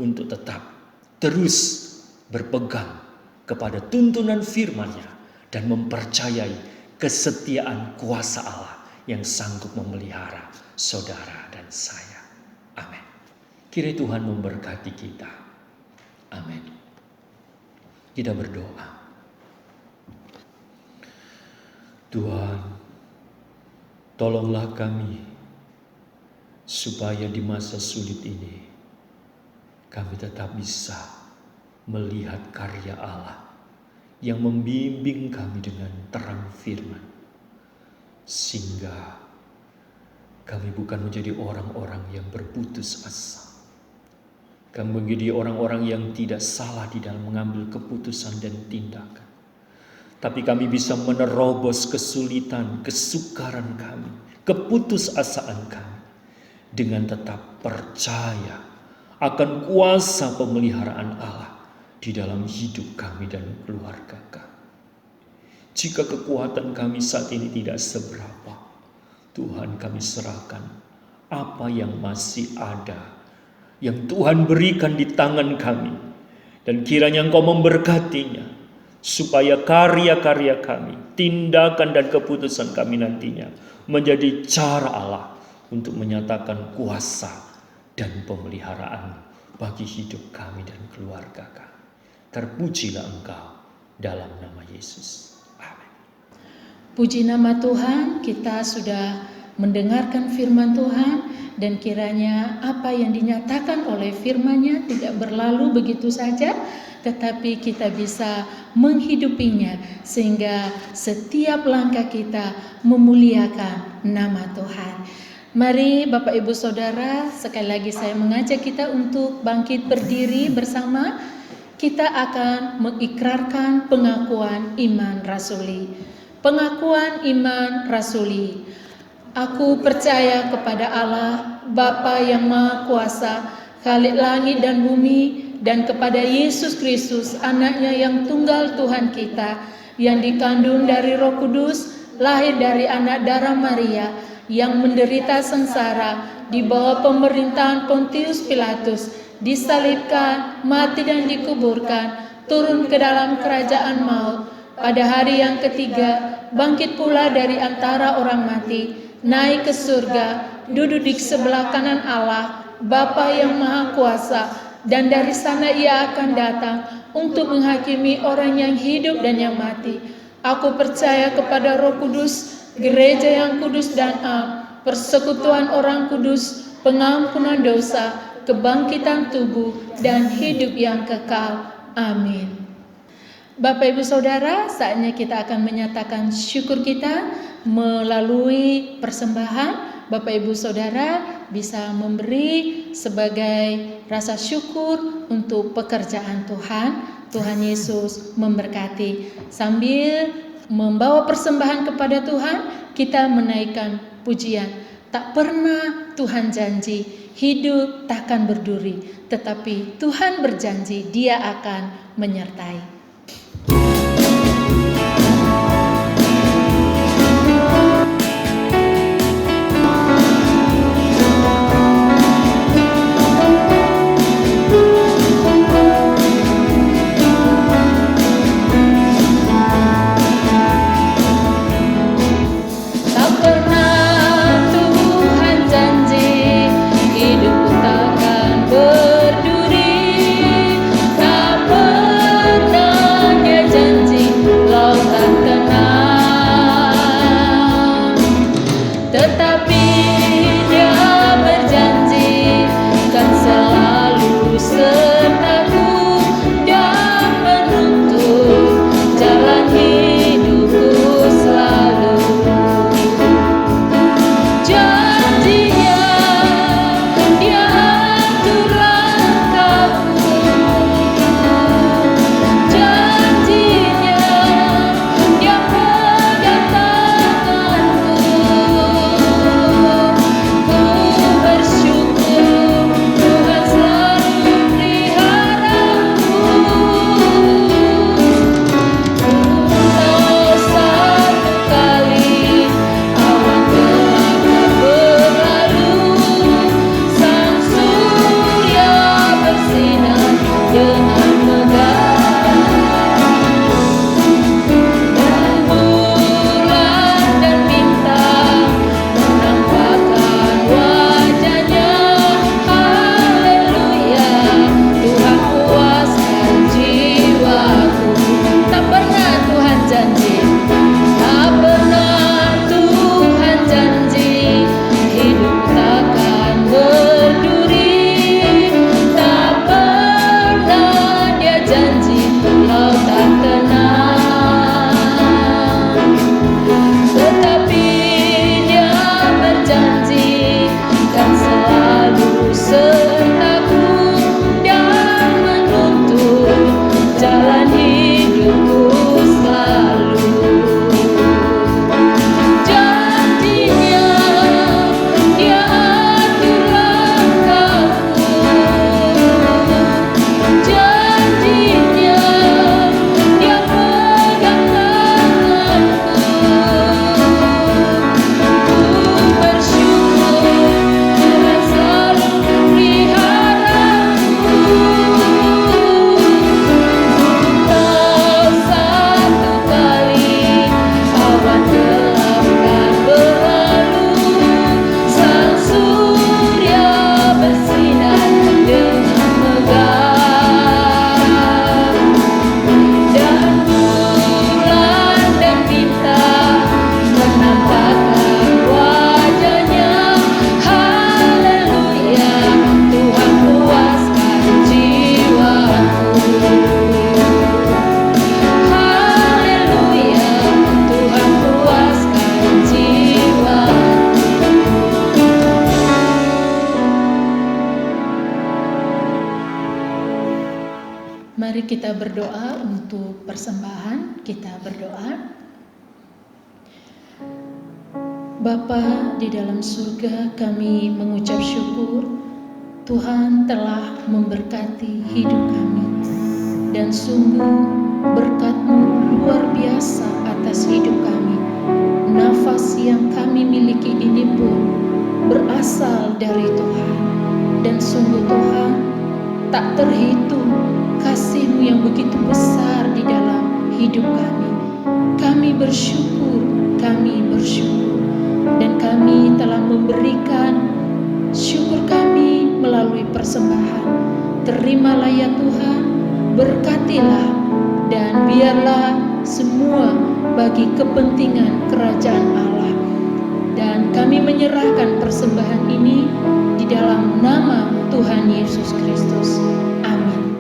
untuk tetap terus berpegang kepada tuntunan firman-Nya dan mempercayai kesetiaan kuasa Allah yang sanggup memelihara saudara dan saya. Amin. Kiranya Tuhan memberkati kita. Amin. Kita berdoa. Tuhan, tolonglah kami supaya di masa sulit ini kami tetap bisa melihat karya Allah yang membimbing kami dengan terang firman. Sehingga kami bukan menjadi orang-orang yang berputus asa. Kami menjadi orang-orang yang tidak salah di dalam mengambil keputusan dan tindakan. Tapi kami bisa menerobos kesulitan, kesukaran kami, keputusasaan kami. Dengan tetap percaya akan kuasa pemeliharaan Allah di dalam hidup kami dan keluarga kami. Jika kekuatan kami saat ini tidak seberapa, Tuhan kami serahkan apa yang masih ada, yang Tuhan berikan di tangan kami. Dan kiranya Engkau memberkatinya, supaya karya-karya kami, tindakan dan keputusan kami nantinya menjadi cara Allah untuk menyatakan kuasa dan pemeliharaan bagi hidup kami dan keluarga kami. Terpujilah Engkau dalam nama Yesus. Amin. Puji nama Tuhan, kita sudah mendengarkan firman Tuhan dan kiranya apa yang dinyatakan oleh firman-Nya tidak berlalu begitu saja, tetapi kita bisa menghidupinya sehingga setiap langkah kita memuliakan nama Tuhan. Mari Bapak Ibu Saudara, sekali lagi saya mengajak kita untuk bangkit berdiri bersama. Kita akan mengikrarkan pengakuan iman rasuli. Pengakuan iman rasuli. Aku percaya kepada Allah, Bapa yang Maha Kuasa, Khalik langit dan bumi, dan kepada Yesus Kristus, anaknya yang tunggal Tuhan kita, yang dikandung dari Roh Kudus, lahir dari anak darah Maria, yang menderita sengsara di bawah pemerintahan Pontius Pilatus, disalibkan, mati dan dikuburkan, turun ke dalam kerajaan maut, pada hari yang ketiga bangkit pula dari antara orang mati, naik ke surga, duduk di sebelah kanan Allah, Bapa yang Maha Kuasa, dan dari sana Ia akan datang untuk menghakimi orang yang hidup dan yang mati. Aku percaya kepada Roh Kudus, gereja yang kudus dan am, persekutuan orang kudus, pengampunan dosa, kebangkitan tubuh, dan hidup yang kekal. Amin. Bapak Ibu Saudara, saatnya kita akan menyatakan syukur kita melalui persembahan. Bapak Ibu Saudara bisa memberi sebagai rasa syukur untuk pekerjaan Tuhan. Tuhan Yesus memberkati. Sambil membawa persembahan kepada Tuhan, kita menaikkan pujian. Tak pernah Tuhan janji hidup takkan berduri, tetapi Tuhan berjanji Dia akan menyertai. Tak pernah Mari kita berdoa untuk persembahan. Kita berdoa. Bapa di dalam surga, kami mengucap syukur Tuhan telah memberkati hidup kami. Dan sungguh berkat-Mu luar biasa atas hidup kami. Nafas yang kami miliki ini pun berasal dari Tuhan. Dan sungguh Tuhan, tak terhitung kasih-Mu yang begitu besar di dalam hidup kami. Kami bersyukur, dan kami telah memberikan syukur kami melalui persembahan. Terimalah ya Tuhan, berkatilah, dan biarlah semua bagi kepentingan kerajaan Allah. Dan kami menyerahkan persembahan ini di dalam nama Tuhan Yesus Kristus. Amin.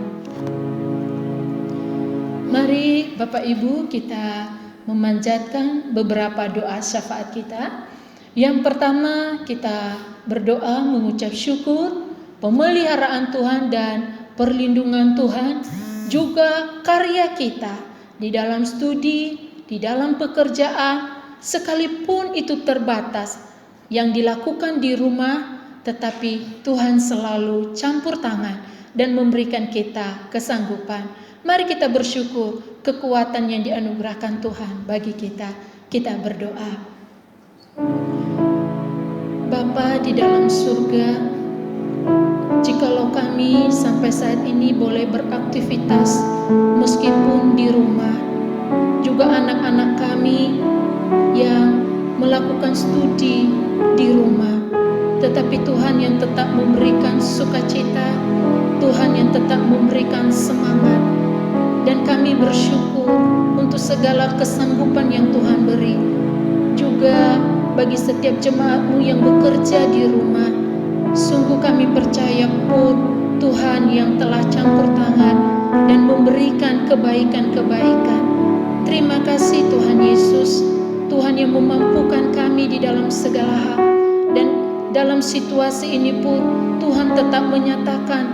Mari Bapak Ibu kita memanjatkan beberapa doa syafaat kita. Yang pertama, kita berdoa mengucap syukur pemeliharaan Tuhan dan perlindungan Tuhan, juga karya kita di dalam studi, di dalam pekerjaan, sekalipun itu terbatas yang dilakukan di rumah, tetapi Tuhan selalu campur tangan dan memberikan kita kesanggupan. Mari kita bersyukur kekuatan yang dianugerahkan Tuhan bagi kita. Kita berdoa. Bapa di dalam surga, jikalau kami sampai saat ini boleh beraktivitas meskipun di rumah, juga anak-anak kami yang melakukan studi di rumah, tetapi Tuhan yang tetap memberikan sukacita, Tuhan yang tetap memberikan semangat, dan kami bersyukur untuk segala kesanggupan yang Tuhan beri. Juga bagi setiap jemaat-Mu yang bekerja di rumah, sungguh kami percaya pun Tuhan yang telah campur tangan dan memberikan kebaikan-kebaikan. Terima kasih Tuhan Yesus, Tuhan yang memampukan kami di dalam segala hal. Dan dalam situasi ini pun Tuhan tetap menyatakan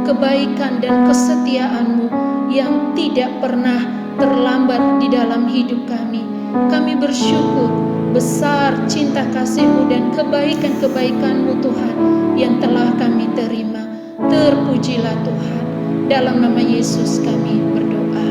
kebaikan dan kesetiaan-Mu yang tidak pernah terlambat di dalam hidup kami. Kami bersyukur besar cinta kasih-Mu dan kebaikan-kebaikan-Mu Tuhan yang telah kami terima. Terpujilah Tuhan. Dalam nama Yesus kami berdoa.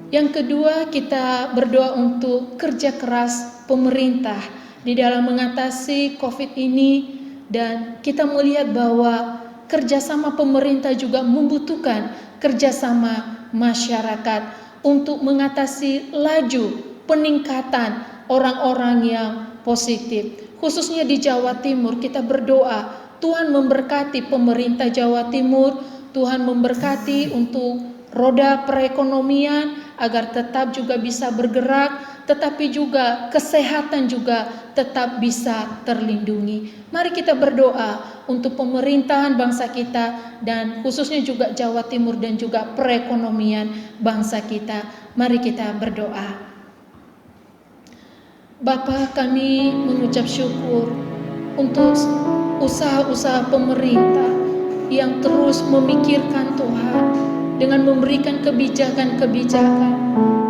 Yang kedua, kita berdoa untuk kerja keras pemerintah di dalam mengatasi COVID ini. Dan kita melihat bahwa kerjasama pemerintah juga membutuhkan kerjasama masyarakat untuk mengatasi laju peningkatan orang-orang yang positif. Khususnya di Jawa Timur, kita berdoa Tuhan memberkati pemerintah Jawa Timur, Tuhan memberkati untuk roda perekonomian agar tetap juga bisa bergerak, tetapi juga kesehatan juga tetap bisa terlindungi. Mari kita berdoa untuk pemerintahan bangsa kita dan khususnya juga Jawa Timur dan juga perekonomian bangsa kita. Mari kita berdoa. Bapa, kami mengucap syukur untuk usaha-usaha pemerintah yang terus memikirkan Tuhan dengan memberikan kebijakan-kebijakan.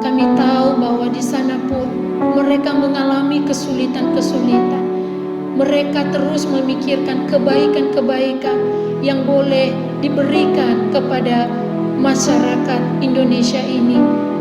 Kami tahu bahwa di sana pun mereka mengalami kesulitan-kesulitan. Mereka terus memikirkan kebaikan-kebaikan yang boleh diberikan kepada masyarakat Indonesia ini.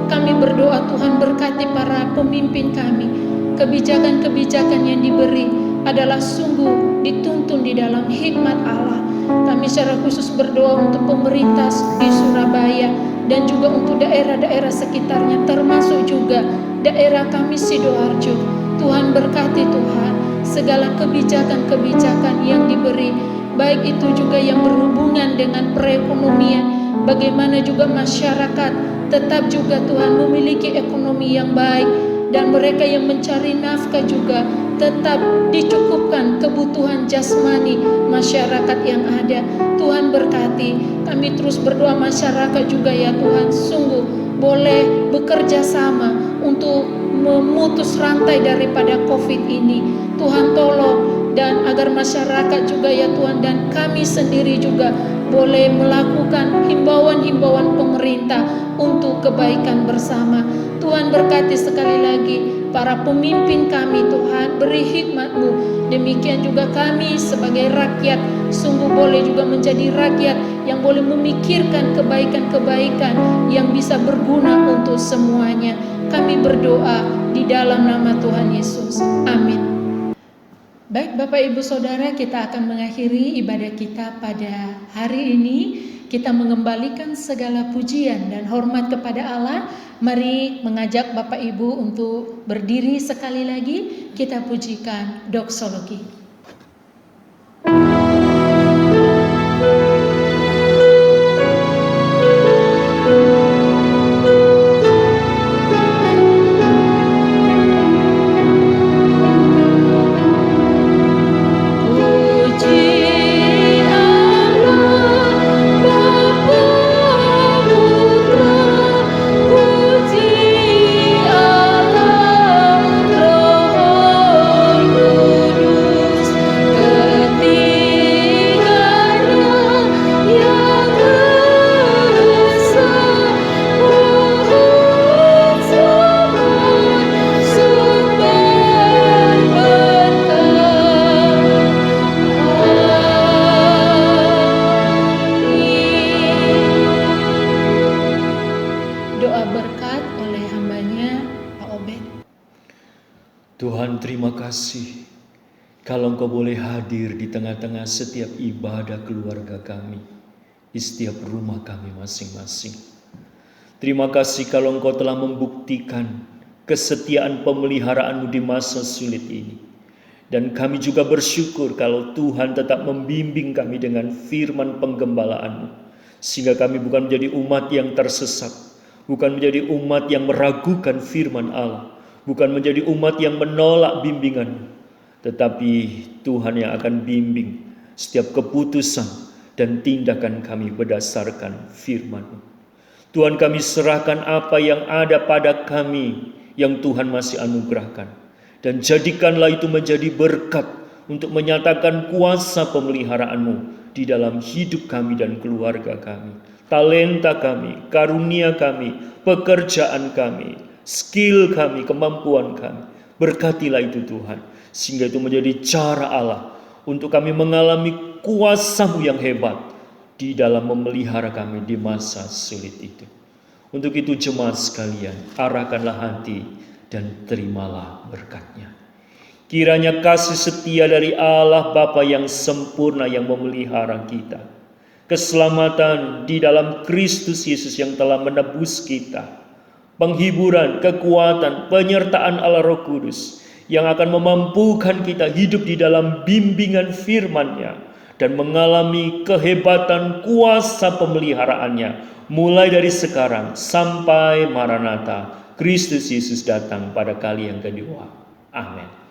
Kami berdoa Tuhan berkati para pemimpin kami. Kebijakan-kebijakan yang diberi adalah sungguh dituntun di dalam hikmat Allah. Kami secara khusus berdoa untuk pemerintah di Surabaya dan juga untuk daerah-daerah sekitarnya, termasuk juga daerah kami Sidoarjo. Tuhan berkati Tuhan segala kebijakan-kebijakan yang diberi, baik itu juga yang berhubungan dengan perekonomian, bagaimana juga masyarakat tetap juga Tuhan memiliki ekonomi yang baik, dan mereka yang mencari nafkah juga tetap dicukupkan kebutuhan jasmani masyarakat yang ada. Tuhan berkati. Kami terus berdoa masyarakat juga ya Tuhan sungguh boleh bekerja sama untuk memutus rantai daripada COVID ini. Tuhan tolong dan agar masyarakat juga ya Tuhan, dan kami sendiri juga boleh melakukan himbauan-himbauan pemerintah untuk kebaikan bersama. Tuhan berkati sekali lagi para pemimpin kami Tuhan, beri hikmat-Mu. Demikian juga kami sebagai rakyat sungguh boleh juga menjadi rakyat yang boleh memikirkan kebaikan-kebaikan yang bisa berguna untuk semuanya. Kami berdoa di dalam nama Tuhan Yesus. Amin. Baik Bapak Ibu Saudara, kita akan mengakhiri ibadah kita pada hari ini. Kita mengembalikan segala pujian dan hormat kepada Allah. Mari mengajak Bapak Ibu untuk berdiri sekali lagi. Kita pujikan doksologi. Tuhan, terima kasih kalau Engkau boleh hadir di tengah-tengah setiap ibadah keluarga kami, di setiap rumah kami masing-masing. Terima kasih kalau Engkau telah membuktikan kesetiaan pemeliharaan-Mu di masa sulit ini. Dan kami juga bersyukur kalau Tuhan tetap membimbing kami dengan firman penggembalaan-Mu, sehingga kami bukan menjadi umat yang tersesat, bukan menjadi umat yang meragukan firman Allah, bukan menjadi umat yang menolak bimbingan-Mu, tetapi Tuhan yang akan bimbing setiap keputusan dan tindakan kami berdasarkan firman-Mu. Tuhan, kami serahkan apa yang ada pada kami yang Tuhan masih anugerahkan, dan jadikanlah itu menjadi berkat untuk menyatakan kuasa pemeliharaan-Mu di dalam hidup kami dan keluarga kami, talenta kami, karunia kami, pekerjaan kami, skill kami, kemampuan kami. Berkatilah itu Tuhan, sehingga itu menjadi cara Allah untuk kami mengalami kuasa-Mu yang hebat di dalam memelihara kami di masa sulit itu. Untuk itu jemaat sekalian, arahkanlah hati dan terimalah berkat-Nya. Kiranya kasih setia dari Allah Bapa yang sempurna yang memelihara kita, keselamatan di dalam Kristus Yesus yang telah menebus kita, penghiburan, kekuatan, penyertaan Allah Roh Kudus yang akan memampukan kita hidup di dalam bimbingan firman-Nya dan mengalami kehebatan kuasa pemeliharaannya mulai dari sekarang sampai Maranatha, Kristus Yesus datang pada kali yang kedua. Amin.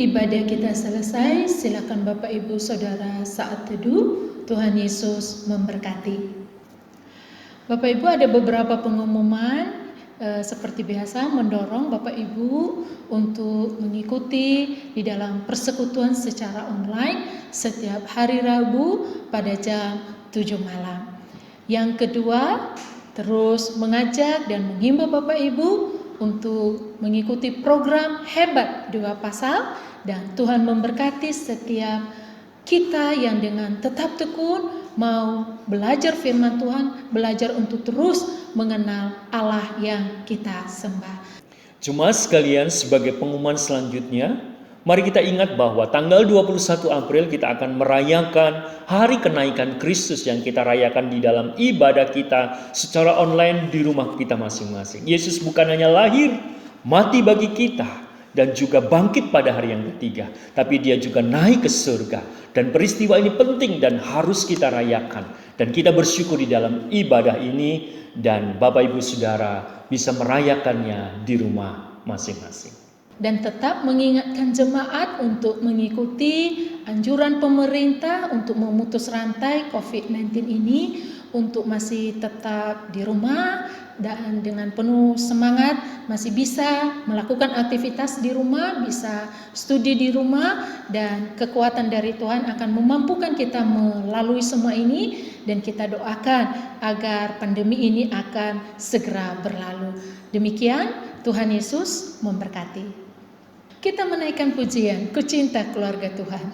Ibadah kita selesai, silakan Bapak Ibu Saudara saat teduh. Tuhan Yesus memberkati. Bapak Ibu, ada beberapa pengumuman seperti biasa mendorong Bapak Ibu untuk mengikuti di dalam persekutuan secara online setiap hari Rabu pada jam 7 malam. Yang kedua, terus mengajak dan menghimbau Bapak Ibu untuk mengikuti program Hebat 2 Pasal, dan Tuhan memberkati setiap kita yang dengan tetap tekun mau belajar firman Tuhan, belajar untuk terus mengenal Allah yang kita sembah. Jemaat sekalian, sebagai pengumuman selanjutnya, mari kita ingat bahwa tanggal 21 April kita akan merayakan hari kenaikan Kristus yang kita rayakan di dalam ibadah kita secara online di rumah kita masing-masing. Yesus bukan hanya lahir, mati bagi kita, dan juga bangkit pada hari yang ketiga, tapi dia juga naik ke surga. Dan peristiwa ini penting dan harus kita rayakan. Dan kita bersyukur di dalam ibadah ini, dan Bapak Ibu Saudara bisa merayakannya di rumah masing-masing. Dan tetap mengingatkan jemaat untuk mengikuti anjuran pemerintah untuk memutus rantai COVID-19 ini, untuk masih tetap di rumah dan dengan penuh semangat masih bisa melakukan aktivitas di rumah, bisa studi di rumah, dan kekuatan dari Tuhan akan memampukan kita melalui semua ini, dan kita doakan agar pandemi ini akan segera berlalu. Demikian, Tuhan Yesus memberkati. Kita menaikkan pujian, Ku Cinta Keluarga Tuhan.